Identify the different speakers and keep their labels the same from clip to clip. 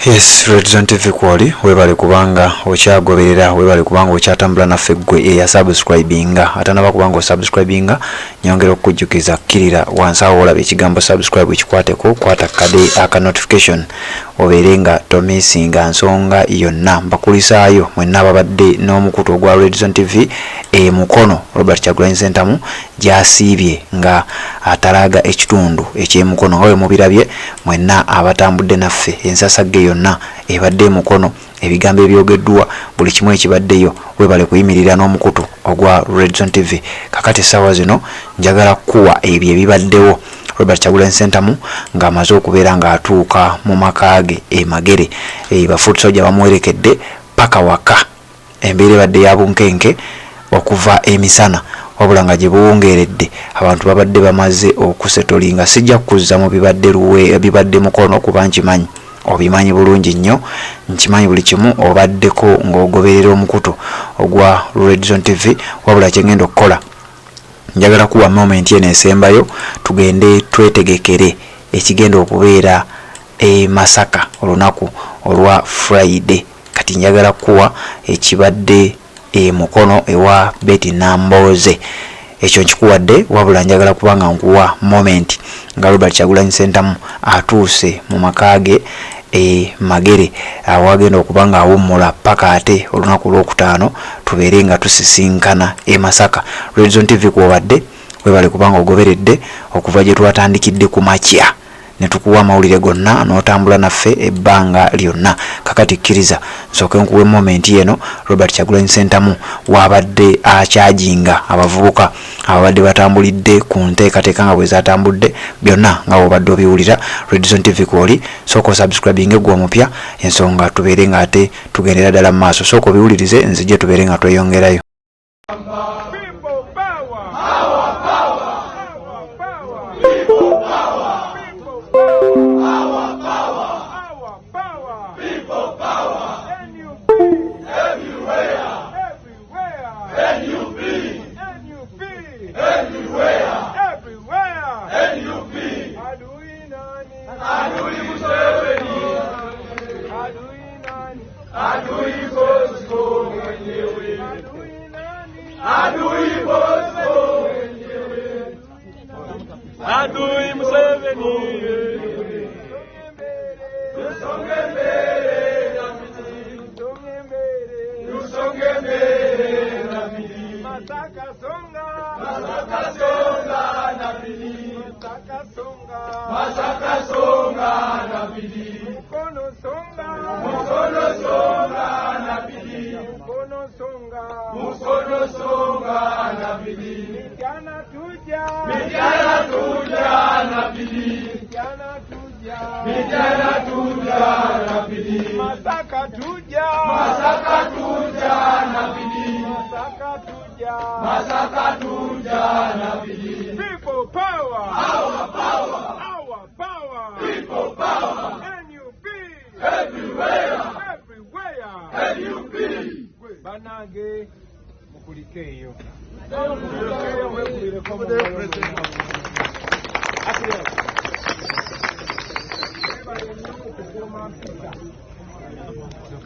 Speaker 1: Yes, Red Zone TV kwali webale kubanga okyagoberera webale kubanga okyatambula naffe gwe ya subscribinga atanaba kubanga subscribinga nyongera okujjukiza kirira wansawo olabe ekigambo subscribe ekikwateko kwata kade aka notification oberenga tomisinga nsonga yonna mbakulisaayo mwenna ababadde n'omukutu ogwa Red Zone TV mukono Robert Kyagulanyi Ssentamu gyasiibye nga atalaga ekitundu ekyemukono nga we mubirabye mwenna abatambudde naffe ensasagge yonna ebadde mukono ebigambo ebyogeddwa buli kimu ekibaddeyo webale kuyimirira n'omukutu ogwa Red Zone TV kakati sawa zino njagala kuwa ebyo ebibaddewo Robert Kyagulanyi Ssentamu nga amaze okubeera nga atuuka mu makage Magere bafuut soja bamuwerekedde paka waka embeera ebadde ya bunkenke okuva emisana wabula nga gye buwongeredde abantu babadde bamaze okusetolinga sijja kuzza mu bibadde mukono kuba nkimanyi obimanyi bulungi nnyo nkimanyi buli kimu obaddeko ng'ogoberera omukutu ogwa Red Zone TV wabula kyengenda okukola njagala kuwa moment eno esembayo tugende twetegekere ekigenda okubeera Masaka olunaku olwa Friday kati njagala kuwa ekibadde mukono ewa Betty Namboze ekyo nkikuwadde wabula njagala kubanga nkuwa moment nga Robert Kyagulanyi Ssentamu atuuse mu makage Magere awagenda okubanga awummula paka ate olunaku lwokutaano tubeere nga tusisinkana Masaka. Red Zone TV kwobadde webale kubanga ogoberedde okuva gye twatandikidde ku makya ne tukuwa amawulire gonna n'otambula naffe ebbanga lyonna kakati kkiriza nsooke nkuwe moment eno Robert Kyagulanyi Ssentamu wabadde akyajinga abavubuka ababadde batambulidde ku nteekateeka nga bwe zatambudde byonna nga wobadde obiwulira Red Zone TV kwoli sooka subscribing eggwa omupya ensonga tubeere nga ate tugendera ddala mu maaso sooka obiwulirize nzijje tubeere nga tweyongerayo.
Speaker 2: People power! Our power! Our power! People power! NUP! Everywhere! Everywhere! NUP! Banage mukulikeyo.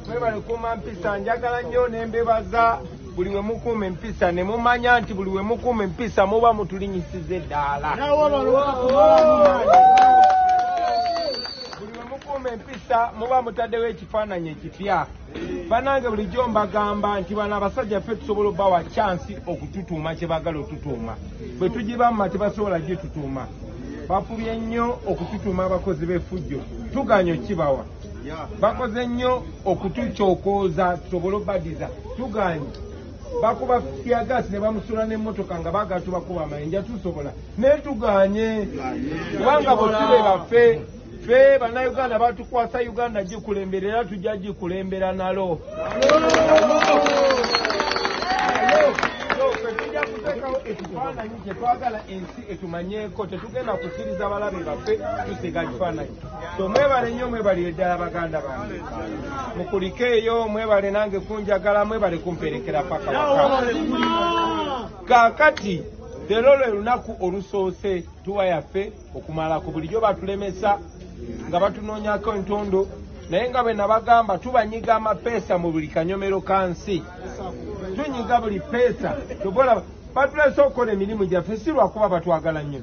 Speaker 2: Mwebale kuuma mpisa njagala nnyo nembebaza buli we mukuuma empisa ne mumanya nti buli we mukuuma empisa muba mutulinyisiza eddaala. Buli we mukuuma empisa muba mutaddewo ekifaananyi ekipya. Banange bulijjo mbagamba nti bano abasajja ffe tusobola obbawa chansi okututuuma kye baagala otutuuma. Bwe tugibamma tebasobola gyetutuuma. Bafubye nnyo okututuuma abakozi b'effujjo. Tuganya okibawa. Bakoze nnyo okutukyokooza tusobole obbadiza. Tuganye. Bakuba tiagasi ne bamusula n'emmotoka nga baagala tubakuba amayinja tusobola. Ne tuganye. Kubanga bosibe baffe. Ffe bannayuganda batukwasa Uganda gikulemberera tujja gikulembera nalo. Tujja kuteekawo ekifaananyi kye twagala ensi etumanyeeko tetugenda kukkiriza balabe baffe tusiga kifaananyi. So mwebale nnyo mwebalire ddala baganda bange. Mukulikeeyo mwebale nange kunjagala mwebale kumperekera paka waka. Kaakati leero lwe lunaku olusoose tuwa yaffe okumala ku bulijjo batulemesa nga batunoonyako entondo naye nga bwe nabagamba tubanyiga amapeesa mu buli kanyomero kansi, tunyiga buli peesa tubola batulese okukola emirimu gyaffe si lwakuba batwagala nnyo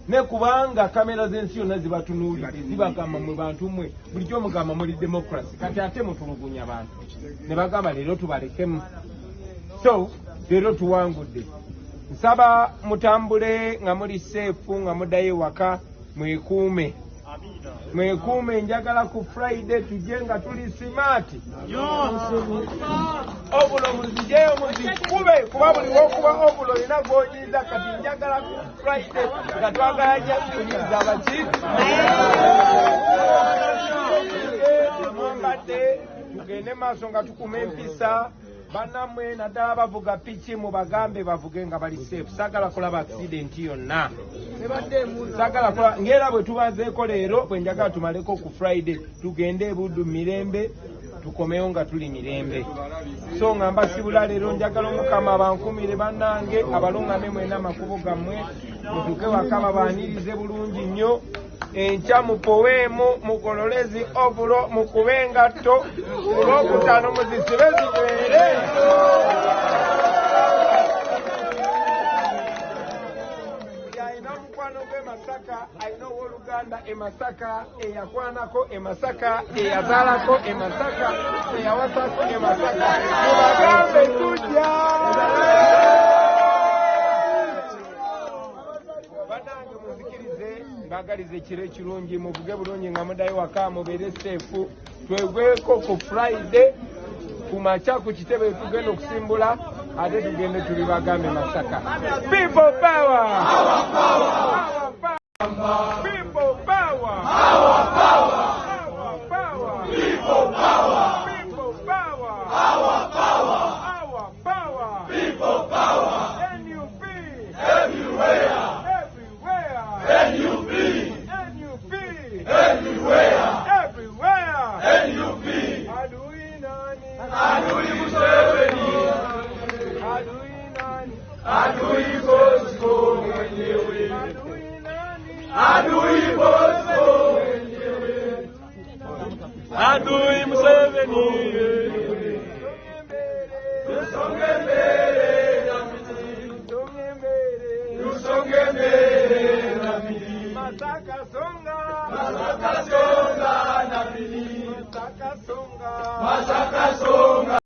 Speaker 2: ne kubanga kamera z'ensi yonna zibatunuulidde zibagamba mwe bantu mmwe bulijjo mugamba muli democracy kati ate mutulugunya abantu ne bagamba leero tubalekemu. So leero tuwangudde. Nsaba mutambule nga muli seefu nga muddayo ewaka, mwekuume. Mwekuume, njagala ku Friday tujje nga tuli simaati. Obulo muzijeyo muzikube kuba buli wokuba obulo olina gw'oyiza, kati njagala ku Friday nga twagala nnyo kunyumiza abakiiko. Mwambadde tugende maaso nga tukuma empisa. Bannamwe naddala bavuga piki mubagambe bavuge nga bali safe. Saagala kulaba accident yonna. Saagala kulaba ng'era bwe tubazeeko leero bwe njagala tumaleko ku Friday tugende e Buddu mirembe tukomeyo nga tuli mirembe. So nga mbasibula leero njagala Omukama bankumire bannange abalungame mwena amakubo gammwe mutuuke waka babaanirize bulungi nnyo. Enkya mupoweemu mugololezi obulo mukube engatto olwokutaano muzisibe zinywere. Alina mukwano gwe Masaka, alina ow'oluganda e Masaka, eyakwanako e Masaka, eyazaalako e Masaka, eyawasako e Masaka. Mubagambe tujja. Bannange muzikirize mbagalize ekiro ekirungi muvuge bulungi nga muddayo waka mubeere seefu. Twegweko ku Friday ku makya ku kitebe tugenda okusimbula ate tugende tuli bagambe Masaka. People power! Our power! People power! Our power! Our power! People power! People power! Our power! Our power! People power! NUP! Everywhere! NUP! NUP! Everywhere! Everywhere! NUP! Adui nani? Adui Museveni! Adui nani? Adui Bosco mwenyewe! Adui nani? Adui Bosco mwenyewe! Adui Museveni! Tusonge mbele na miti! Tusonge mbele na miti! Masaka songa! Masaka songa!